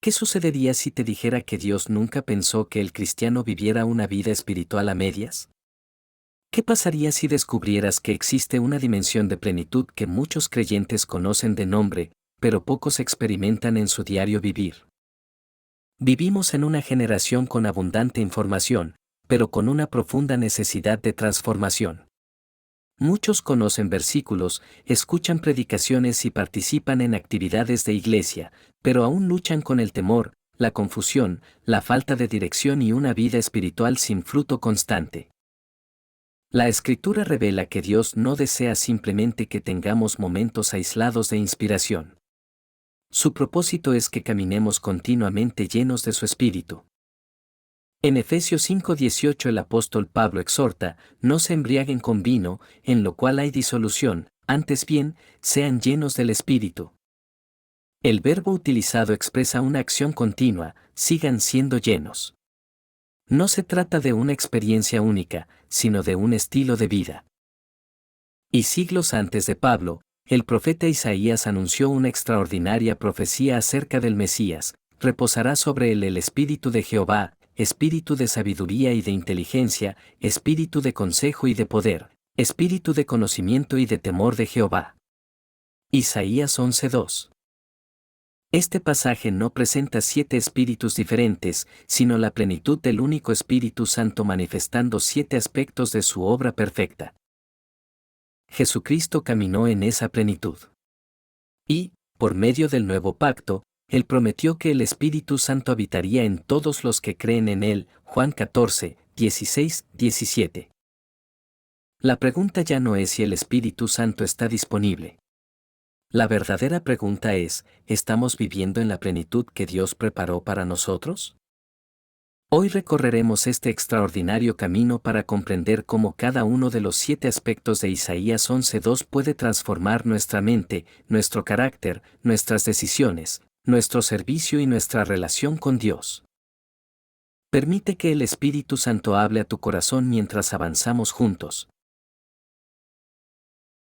¿Qué sucedería si te dijera que Dios nunca pensó que el cristiano viviera una vida espiritual a medias? ¿Qué pasaría si descubrieras que existe una dimensión de plenitud que muchos creyentes conocen de nombre, pero pocos experimentan en su diario vivir? Vivimos en una generación con abundante información, pero con una profunda necesidad de transformación. Muchos conocen versículos, escuchan predicaciones y participan en actividades de iglesia, pero aún luchan con el temor, la confusión, la falta de dirección y una vida espiritual sin fruto constante. La Escritura revela que Dios no desea simplemente que tengamos momentos aislados de inspiración. Su propósito es que caminemos continuamente llenos de su Espíritu. En Efesios 5:18 el apóstol Pablo exhorta, no se embriaguen con vino, en lo cual hay disolución, antes bien, sean llenos del Espíritu. El verbo utilizado expresa una acción continua, sigan siendo llenos. No se trata de una experiencia única, sino de un estilo de vida. Y siglos antes de Pablo, el profeta Isaías anunció una extraordinaria profecía acerca del Mesías: reposará sobre él el Espíritu de Jehová, espíritu de sabiduría y de inteligencia, espíritu de consejo y de poder, espíritu de conocimiento y de temor de Jehová. Isaías 11:2. Este pasaje no presenta 7 espíritus diferentes, sino la plenitud del único Espíritu Santo manifestando 7 aspectos de su obra perfecta. Jesucristo caminó en esa plenitud. Y, por medio del nuevo pacto, Él prometió que el Espíritu Santo habitaría en todos los que creen en Él, Juan 14, 16, 17. La pregunta ya no es si el Espíritu Santo está disponible. La verdadera pregunta es, ¿estamos viviendo en la plenitud que Dios preparó para nosotros? Hoy recorreremos este extraordinario camino para comprender cómo cada uno de los 7 aspectos de Isaías 11:2 puede transformar nuestra mente, nuestro carácter, nuestras decisiones, nuestro servicio y nuestra relación con Dios. Permite que el Espíritu Santo hable a tu corazón mientras avanzamos juntos.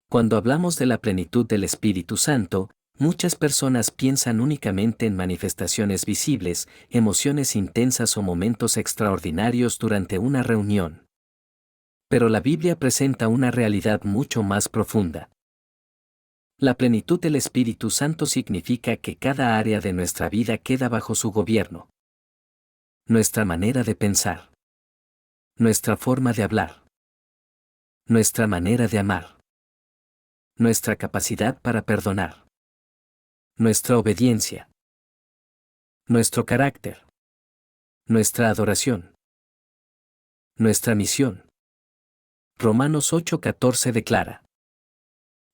Cuando hablamos de la plenitud del Espíritu Santo, muchas personas piensan únicamente en manifestaciones visibles, emociones intensas o momentos extraordinarios durante una reunión. Pero la Biblia presenta una realidad mucho más profunda. La plenitud del Espíritu Santo significa que cada área de nuestra vida queda bajo su gobierno. Nuestra manera de pensar. Nuestra forma de hablar. Nuestra manera de amar. Nuestra capacidad para perdonar. Nuestra obediencia. Nuestro carácter. Nuestra adoración. Nuestra misión. Romanos 8:14 declara: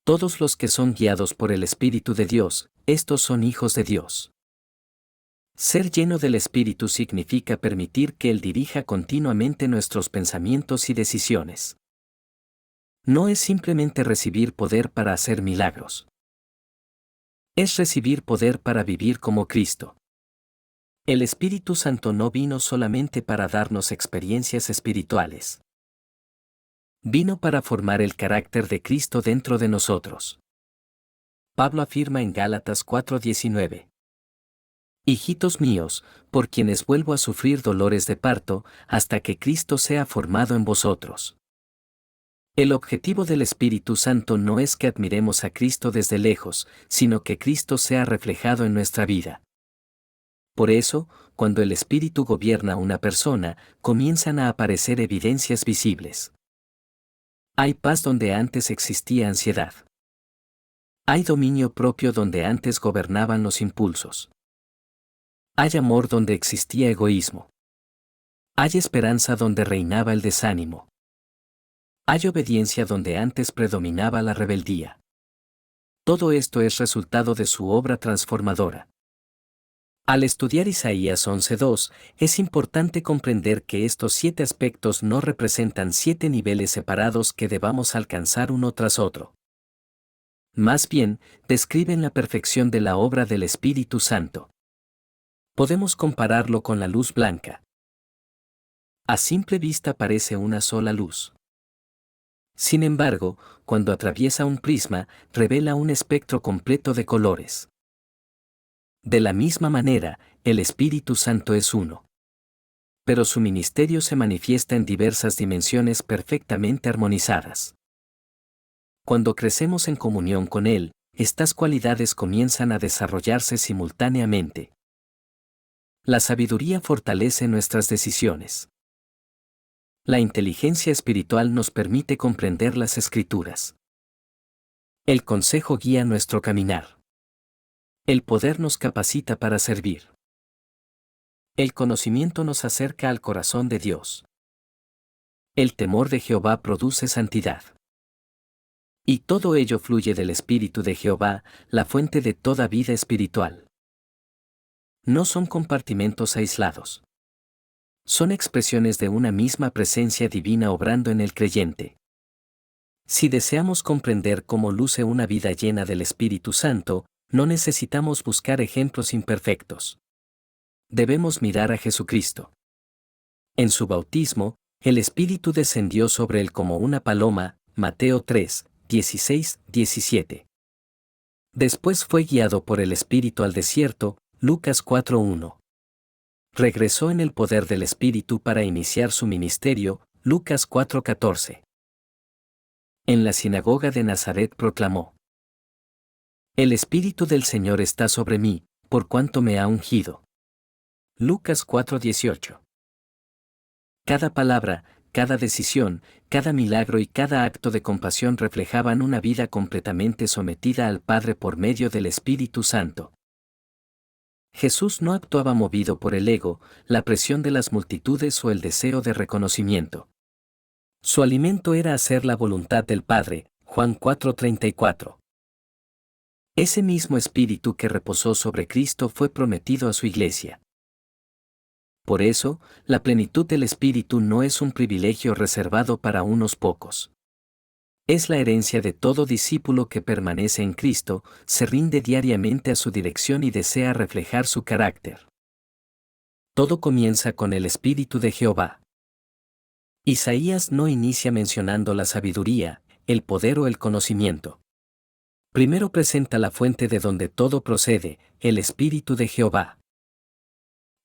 todos los que son guiados por el Espíritu de Dios, estos son hijos de Dios. Ser lleno del Espíritu significa permitir que Él dirija continuamente nuestros pensamientos y decisiones. No es simplemente recibir poder para hacer milagros. Es recibir poder para vivir como Cristo. El Espíritu Santo no vino solamente para darnos experiencias espirituales. Vino para formar el carácter de Cristo dentro de nosotros. Pablo afirma en Gálatas 4:19: hijitos míos, por quienes vuelvo a sufrir dolores de parto, hasta que Cristo sea formado en vosotros. El objetivo del Espíritu Santo no es que admiremos a Cristo desde lejos, sino que Cristo sea reflejado en nuestra vida. Por eso, cuando el Espíritu gobierna a una persona, comienzan a aparecer evidencias visibles. Hay paz donde antes existía ansiedad. Hay dominio propio donde antes gobernaban los impulsos. Hay amor donde existía egoísmo. Hay esperanza donde reinaba el desánimo. Hay obediencia donde antes predominaba la rebeldía. Todo esto es resultado de su obra transformadora. Al estudiar Isaías 11:2, es importante comprender que estos 7 aspectos no representan 7 niveles separados que debamos alcanzar uno tras otro. Más bien, describen la perfección de la obra del Espíritu Santo. Podemos compararlo con la luz blanca. A simple vista parece una sola luz. Sin embargo, cuando atraviesa un prisma, revela un espectro completo de colores. De la misma manera, el Espíritu Santo es uno. Pero su ministerio se manifiesta en diversas dimensiones perfectamente armonizadas. Cuando crecemos en comunión con Él, estas cualidades comienzan a desarrollarse simultáneamente. La sabiduría fortalece nuestras decisiones. La inteligencia espiritual nos permite comprender las Escrituras. El consejo guía nuestro caminar. El poder nos capacita para servir. El conocimiento nos acerca al corazón de Dios. El temor de Jehová produce santidad. Y todo ello fluye del Espíritu de Jehová, la fuente de toda vida espiritual. No son compartimentos aislados. Son expresiones de una misma presencia divina obrando en el creyente. Si deseamos comprender cómo luce una vida llena del Espíritu Santo, no necesitamos buscar ejemplos imperfectos. Debemos mirar a Jesucristo. En su bautismo, el Espíritu descendió sobre él como una paloma, Mateo 3, 16, 17. Después fue guiado por el Espíritu al desierto, Lucas 4:1. Regresó en el poder del Espíritu para iniciar su ministerio, Lucas 4:14. En la sinagoga de Nazaret proclamó: El Espíritu del Señor está sobre mí, por cuanto me ha ungido. Lucas 4:18. Cada palabra, cada decisión, cada milagro y cada acto de compasión reflejaban una vida completamente sometida al Padre por medio del Espíritu Santo. Jesús no actuaba movido por el ego, la presión de las multitudes o el deseo de reconocimiento. Su alimento era hacer la voluntad del Padre, Juan 4:34. Ese mismo Espíritu que reposó sobre Cristo fue prometido a su Iglesia. Por eso, la plenitud del Espíritu no es un privilegio reservado para unos pocos. Es la herencia de todo discípulo que permanece en Cristo, se rinde diariamente a su dirección y desea reflejar su carácter. Todo comienza con el Espíritu de Jehová. Isaías no inicia mencionando la sabiduría, el poder o el conocimiento. Primero presenta la fuente de donde todo procede, el Espíritu de Jehová.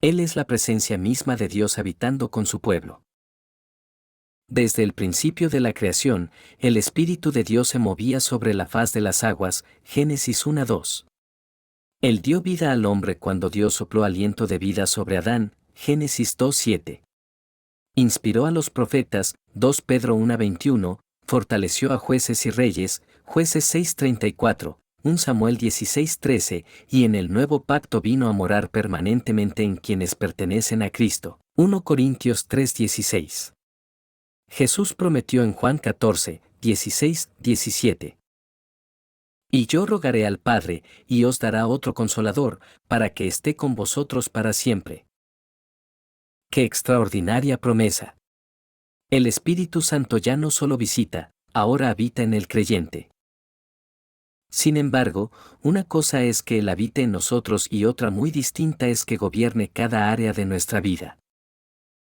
Él es la presencia misma de Dios habitando con su pueblo. Desde el principio de la creación, el Espíritu de Dios se movía sobre la faz de las aguas, Génesis 1:2. Él dio vida al hombre cuando Dios sopló aliento de vida sobre Adán, Génesis 2:7. Inspiró a los profetas, 2 Pedro 1:21, fortaleció a jueces y reyes, Jueces 6:34, 1 Samuel 16:13, y en el nuevo pacto vino a morar permanentemente en quienes pertenecen a Cristo, 1 Corintios 3:16. Jesús prometió en Juan 14, 16, 17. Y yo rogaré al Padre, y os dará otro Consolador, para que esté con vosotros para siempre. ¡Qué extraordinaria promesa! El Espíritu Santo ya no solo visita, ahora habita en el creyente. Sin embargo, una cosa es que Él habite en nosotros y otra muy distinta es que gobierne cada área de nuestra vida.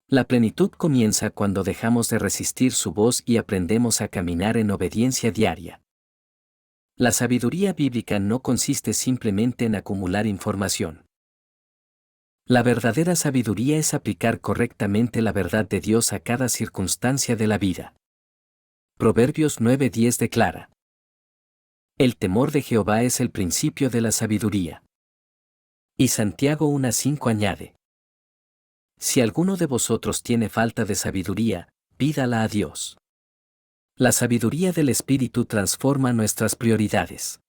La plenitud comienza cuando dejamos de resistir su voz y aprendemos a caminar en obediencia diaria. La sabiduría bíblica no consiste simplemente en acumular información. La verdadera sabiduría es aplicar correctamente la verdad de Dios a cada circunstancia de la vida. Proverbios 9:10 declara: El temor de Jehová es el principio de la sabiduría. Y Santiago 1:5 añade: Si alguno de vosotros tiene falta de sabiduría, pídala a Dios. La sabiduría del Espíritu transforma nuestras prioridades.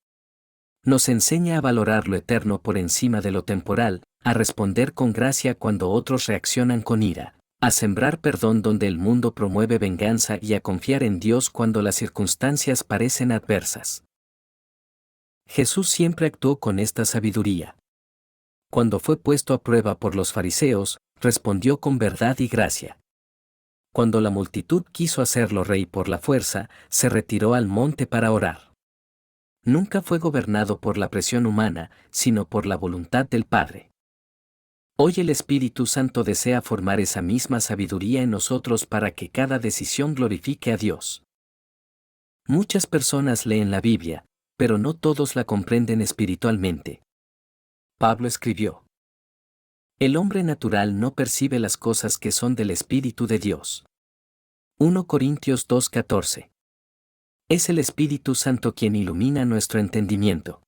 Nos enseña a valorar lo eterno por encima de lo temporal, a responder con gracia cuando otros reaccionan con ira, a sembrar perdón donde el mundo promueve venganza y a confiar en Dios cuando las circunstancias parecen adversas. Jesús siempre actuó con esta sabiduría. Cuando fue puesto a prueba por los fariseos, respondió con verdad y gracia. Cuando la multitud quiso hacerlo rey por la fuerza, se retiró al monte para orar. Nunca fue gobernado por la presión humana, sino por la voluntad del Padre. Hoy el Espíritu Santo desea formar esa misma sabiduría en nosotros para que cada decisión glorifique a Dios. Muchas personas leen la Biblia, pero no todos la comprenden espiritualmente. Pablo escribió: el hombre natural no percibe las cosas que son del Espíritu de Dios. 1 Corintios 2:14. Es el Espíritu Santo quien ilumina nuestro entendimiento.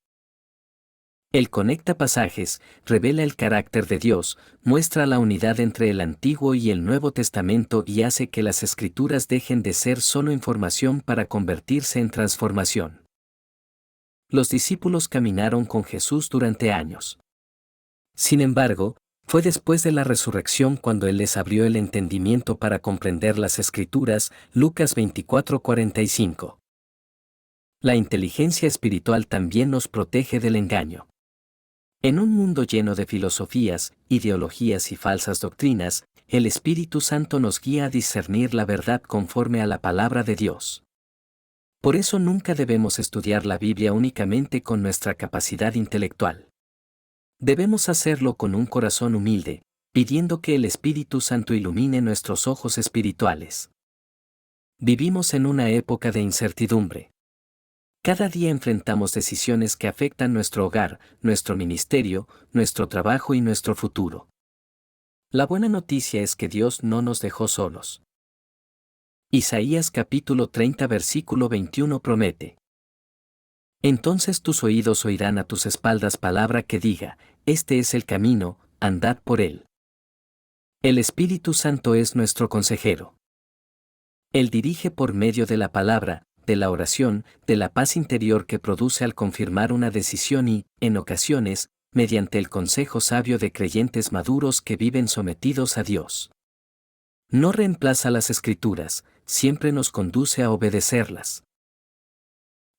El conecta pasajes, revela el carácter de Dios, muestra la unidad entre el Antiguo y el Nuevo Testamento y hace que las Escrituras dejen de ser solo información para convertirse en transformación. Los discípulos caminaron con Jesús durante años. Sin embargo, fue después de la resurrección cuando Él les abrió el entendimiento para comprender las Escrituras, Lucas 24:45. La inteligencia espiritual también nos protege del engaño. En un mundo lleno de filosofías, ideologías y falsas doctrinas, el Espíritu Santo nos guía a discernir la verdad conforme a la palabra de Dios. Por eso nunca debemos estudiar la Biblia únicamente con nuestra capacidad intelectual. Debemos hacerlo con un corazón humilde, pidiendo que el Espíritu Santo ilumine nuestros ojos espirituales. Vivimos en una época de incertidumbre. Cada día enfrentamos decisiones que afectan nuestro hogar, nuestro ministerio, nuestro trabajo y nuestro futuro. La buena noticia es que Dios no nos dejó solos. Isaías capítulo 30 versículo 21 promete: entonces tus oídos oirán a tus espaldas palabra que diga, este es el camino, andad por él. El Espíritu Santo es nuestro consejero. Él dirige por medio de la palabra, de la oración, de la paz interior que produce al confirmar una decisión y, en ocasiones, mediante el consejo sabio de creyentes maduros que viven sometidos a Dios. No reemplaza las Escrituras, siempre nos conduce a obedecerlas.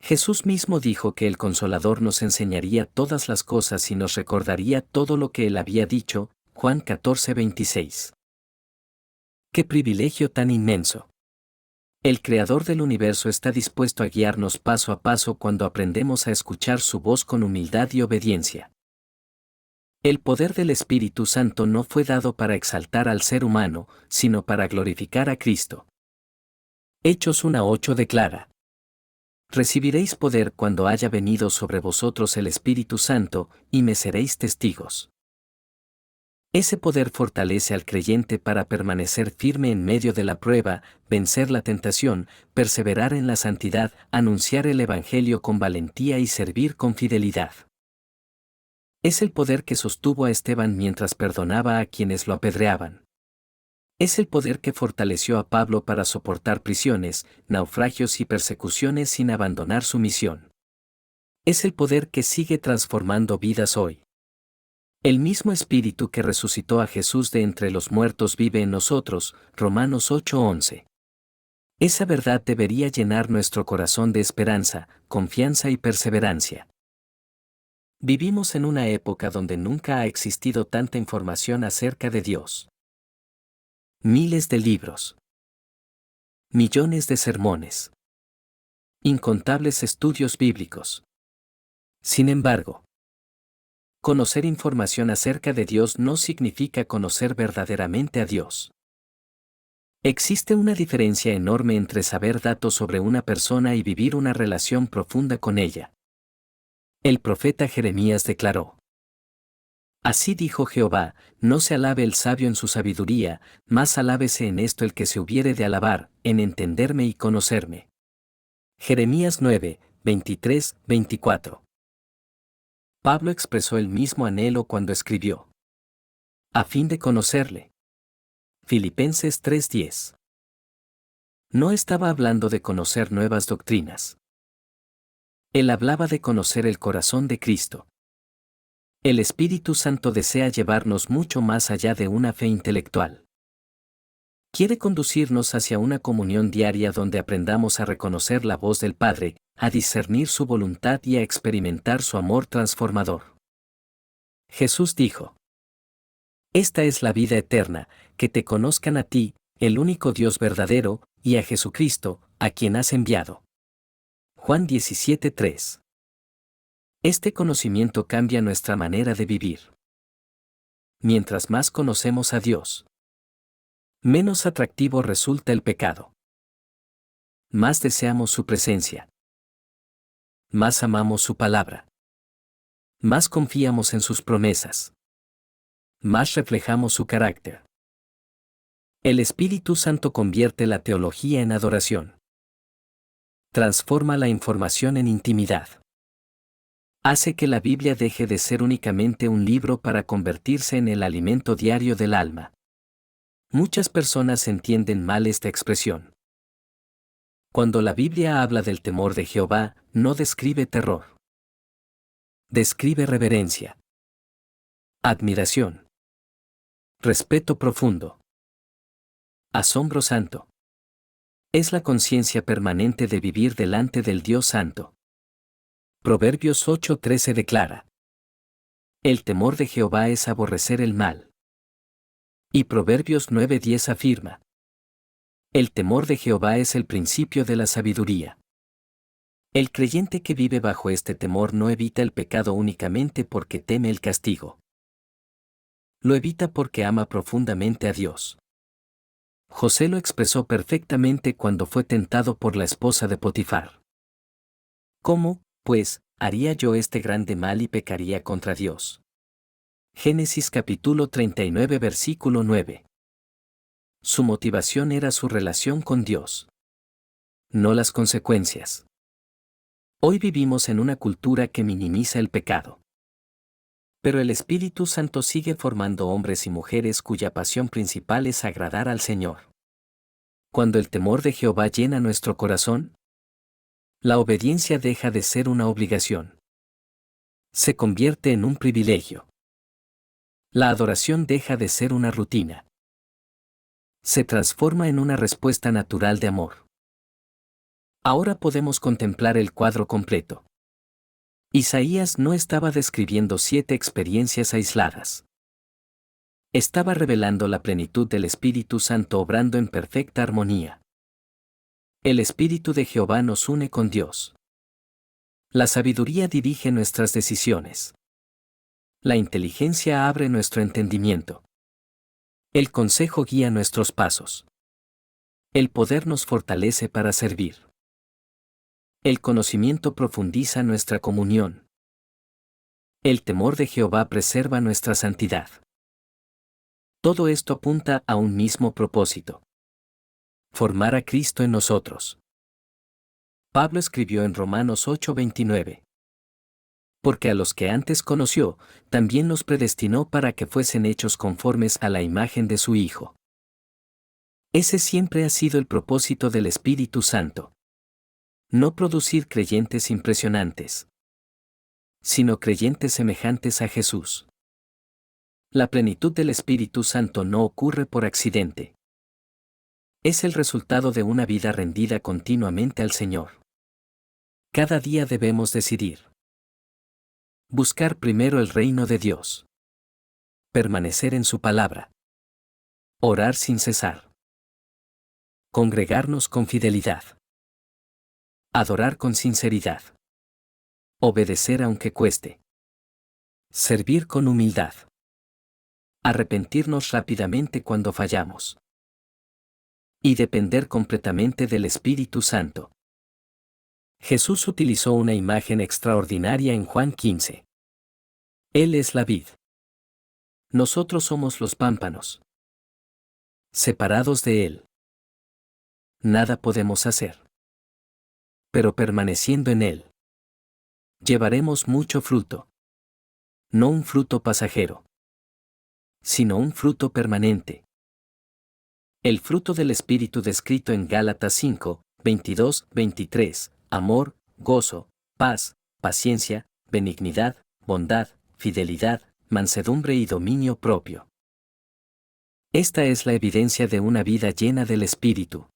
Jesús mismo dijo que el Consolador nos enseñaría todas las cosas y nos recordaría todo lo que Él había dicho, Juan 14:26. ¡Qué privilegio tan inmenso! El Creador del universo está dispuesto a guiarnos paso a paso cuando aprendemos a escuchar su voz con humildad y obediencia. El poder del Espíritu Santo no fue dado para exaltar al ser humano, sino para glorificar a Cristo. Hechos 1:8 declara: recibiréis poder cuando haya venido sobre vosotros el Espíritu Santo, y me seréis testigos. Ese poder fortalece al creyente para permanecer firme en medio de la prueba, vencer la tentación, perseverar en la santidad, anunciar el Evangelio con valentía y servir con fidelidad. Es el poder que sostuvo a Esteban mientras perdonaba a quienes lo apedreaban. Es el poder que fortaleció a Pablo para soportar prisiones, naufragios y persecuciones sin abandonar su misión. Es el poder que sigue transformando vidas hoy. El mismo Espíritu que resucitó a Jesús de entre los muertos vive en nosotros, Romanos 8:11. Esa verdad debería llenar nuestro corazón de esperanza, confianza y perseverancia. Vivimos en una época donde nunca ha existido tanta información acerca de Dios. Miles de libros. Millones de sermones. Incontables estudios bíblicos. Sin embargo, conocer información acerca de Dios no significa conocer verdaderamente a Dios. Existe una diferencia enorme entre saber datos sobre una persona y vivir una relación profunda con ella. El profeta Jeremías declaró: así dijo Jehová, no se alabe el sabio en su sabiduría, mas alábese en esto el que se hubiere de alabar, en entenderme y conocerme. Jeremías 9, 23, 24. Pablo expresó el mismo anhelo cuando escribió: a fin de conocerle. Filipenses 3:10. No estaba hablando de conocer nuevas doctrinas. Él hablaba de conocer el corazón de Cristo. El Espíritu Santo desea llevarnos mucho más allá de una fe intelectual. Quiere conducirnos hacia una comunión diaria donde aprendamos a reconocer la voz del Padre, a discernir su voluntad y a experimentar su amor transformador. Jesús dijo: esta es la vida eterna, que te conozcan a ti, el único Dios verdadero, y a Jesucristo, a quien has enviado. Juan 17:3. Este conocimiento cambia nuestra manera de vivir. Mientras más conocemos a Dios, menos atractivo resulta el pecado. Más deseamos su presencia. Más amamos su palabra. Más confiamos en sus promesas. Más reflejamos su carácter. El Espíritu Santo convierte la teología en adoración. Transforma la información en intimidad. Hace que la Biblia deje de ser únicamente un libro para convertirse en el alimento diario del alma. Muchas personas entienden mal esta expresión. Cuando la Biblia habla del temor de Jehová, no describe terror. Describe reverencia, admiración, respeto profundo, asombro santo. Es la conciencia permanente de vivir delante del Dios Santo. Proverbios 8:13 declara: el temor de Jehová es aborrecer el mal. Y Proverbios 9:10 afirma: el temor de Jehová es el principio de la sabiduría. El creyente que vive bajo este temor no evita el pecado únicamente porque teme el castigo. Lo evita porque ama profundamente a Dios. José lo expresó perfectamente cuando fue tentado por la esposa de Potifar. ¿Cómo, pues, haría yo este grande mal y pecaría contra Dios? Génesis capítulo 39 versículo 9. Su motivación era su relación con Dios, no las consecuencias. Hoy vivimos en una cultura que minimiza el pecado. Pero el Espíritu Santo sigue formando hombres y mujeres cuya pasión principal es agradar al Señor. Cuando el temor de Jehová llena nuestro corazón, la obediencia deja de ser una obligación. Se convierte en un privilegio. La adoración deja de ser una rutina. Se transforma en una respuesta natural de amor. Ahora podemos contemplar el cuadro completo. Isaías no estaba describiendo 7 experiencias aisladas. Estaba revelando la plenitud del Espíritu Santo obrando en perfecta armonía. El Espíritu de Jehová nos une con Dios. La sabiduría dirige nuestras decisiones. La inteligencia abre nuestro entendimiento. El consejo guía nuestros pasos. El poder nos fortalece para servir. El conocimiento profundiza nuestra comunión. El temor de Jehová preserva nuestra santidad. Todo esto apunta a un mismo propósito: formar a Cristo en nosotros. Pablo escribió en Romanos 8:29: porque a los que antes conoció, también los predestinó para que fuesen hechos conformes a la imagen de su Hijo. Ese siempre ha sido el propósito del Espíritu Santo. No producir creyentes impresionantes, sino creyentes semejantes a Jesús. La plenitud del Espíritu Santo no ocurre por accidente. Es el resultado de una vida rendida continuamente al Señor. Cada día debemos decidir: buscar primero el reino de Dios, permanecer en su palabra, orar sin cesar, congregarnos con fidelidad, adorar con sinceridad, obedecer aunque cueste, servir con humildad, arrepentirnos rápidamente cuando fallamos y depender completamente del Espíritu Santo. Jesús utilizó una imagen extraordinaria en Juan 15. Él es la vid. Nosotros somos los pámpanos. Separados de Él, nada podemos hacer. Pero permaneciendo en Él, llevaremos mucho fruto. No un fruto pasajero, sino un fruto permanente. El fruto del Espíritu descrito en Gálatas 5, 22, 23, amor, gozo, paz, paciencia, benignidad, bondad, fidelidad, mansedumbre y dominio propio. Esta es la evidencia de una vida llena del Espíritu.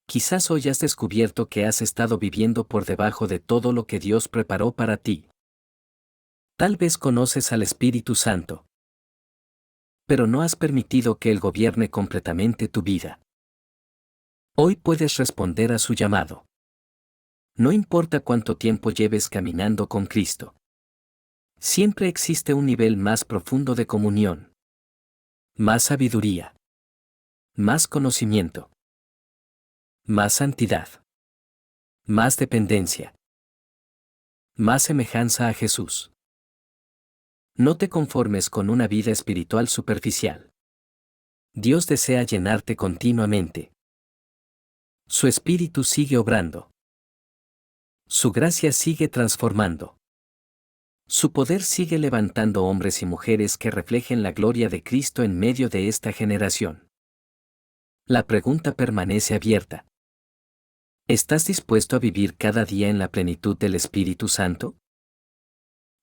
Quizás hoy has descubierto que has estado viviendo por debajo de todo lo que Dios preparó para ti. Tal vez conoces al Espíritu Santo, pero no has permitido que Él gobierne completamente tu vida. Hoy puedes responder a su llamado. No importa cuánto tiempo lleves caminando con Cristo. Siempre existe un nivel más profundo de comunión. Más sabiduría. Más conocimiento. Más santidad. Más dependencia. Más semejanza a Jesús. No te conformes con una vida espiritual superficial. Dios desea llenarte continuamente. Su espíritu sigue obrando. Su gracia sigue transformando. Su poder sigue levantando hombres y mujeres que reflejen la gloria de Cristo en medio de esta generación. La pregunta permanece abierta. ¿Estás dispuesto a vivir cada día en la plenitud del Espíritu Santo?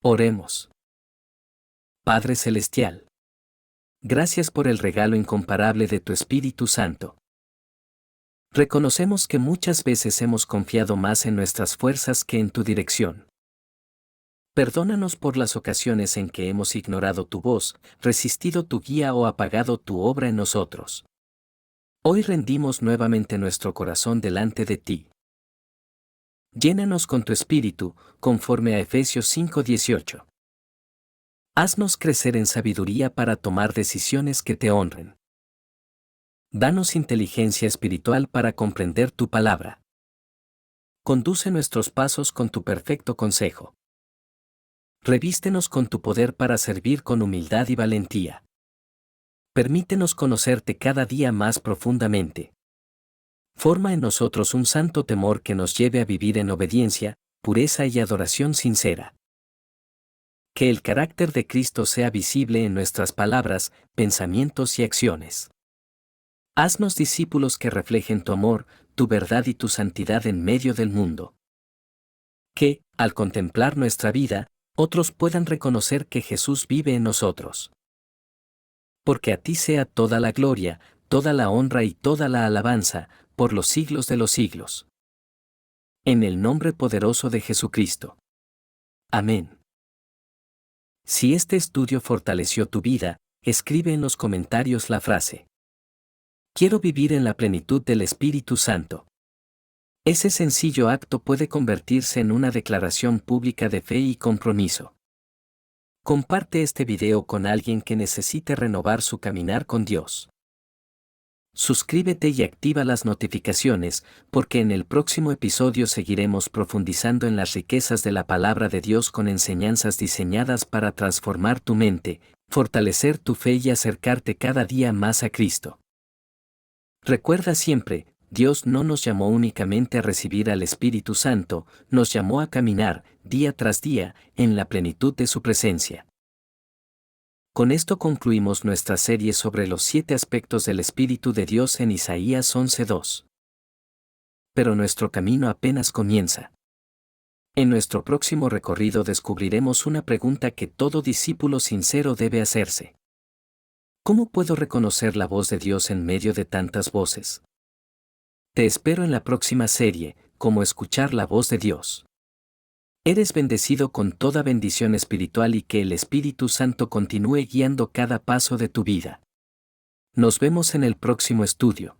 Oremos. Padre Celestial, gracias por el regalo incomparable de tu Espíritu Santo. Reconocemos que muchas veces hemos confiado más en nuestras fuerzas que en tu dirección. Perdónanos por las ocasiones en que hemos ignorado tu voz, resistido tu guía o apagado tu obra en nosotros. Hoy rendimos nuevamente nuestro corazón delante de ti. Llénanos con tu Espíritu, conforme a Efesios 5:18. Haznos crecer en sabiduría para tomar decisiones que te honren. Danos inteligencia espiritual para comprender tu palabra. Conduce nuestros pasos con tu perfecto consejo. Revístenos con tu poder para servir con humildad y valentía. Permítenos conocerte cada día más profundamente. Forma en nosotros un santo temor que nos lleve a vivir en obediencia, pureza y adoración sincera. Que el carácter de Cristo sea visible en nuestras palabras, pensamientos y acciones. Haznos discípulos que reflejen tu amor, tu verdad y tu santidad en medio del mundo. Que, al contemplar nuestra vida, otros puedan reconocer que Jesús vive en nosotros. Porque a ti sea toda la gloria, toda la honra y toda la alabanza, por los siglos de los siglos. En el nombre poderoso de Jesucristo. Amén. Si este estudio fortaleció tu vida, escribe en los comentarios la frase: quiero vivir en la plenitud del Espíritu Santo. Ese sencillo acto puede convertirse en una declaración pública de fe y compromiso. Comparte este video con alguien que necesite renovar su caminar con Dios. Suscríbete y activa las notificaciones, porque en el próximo episodio seguiremos profundizando en las riquezas de la palabra de Dios con enseñanzas diseñadas para transformar tu mente, fortalecer tu fe y acercarte cada día más a Cristo. Recuerda siempre, Dios no nos llamó únicamente a recibir al Espíritu Santo, nos llamó a caminar, día tras día, en la plenitud de su presencia. Con esto concluimos nuestra serie sobre los 7 aspectos del Espíritu de Dios en Isaías 11:2. Pero nuestro camino apenas comienza. En nuestro próximo recorrido descubriremos una pregunta que todo discípulo sincero debe hacerse. ¿Cómo puedo reconocer la voz de Dios en medio de tantas voces? Te espero en la próxima serie, Cómo escuchar la voz de Dios. Eres bendecido con toda bendición espiritual y que el Espíritu Santo continúe guiando cada paso de tu vida. Nos vemos en el próximo estudio.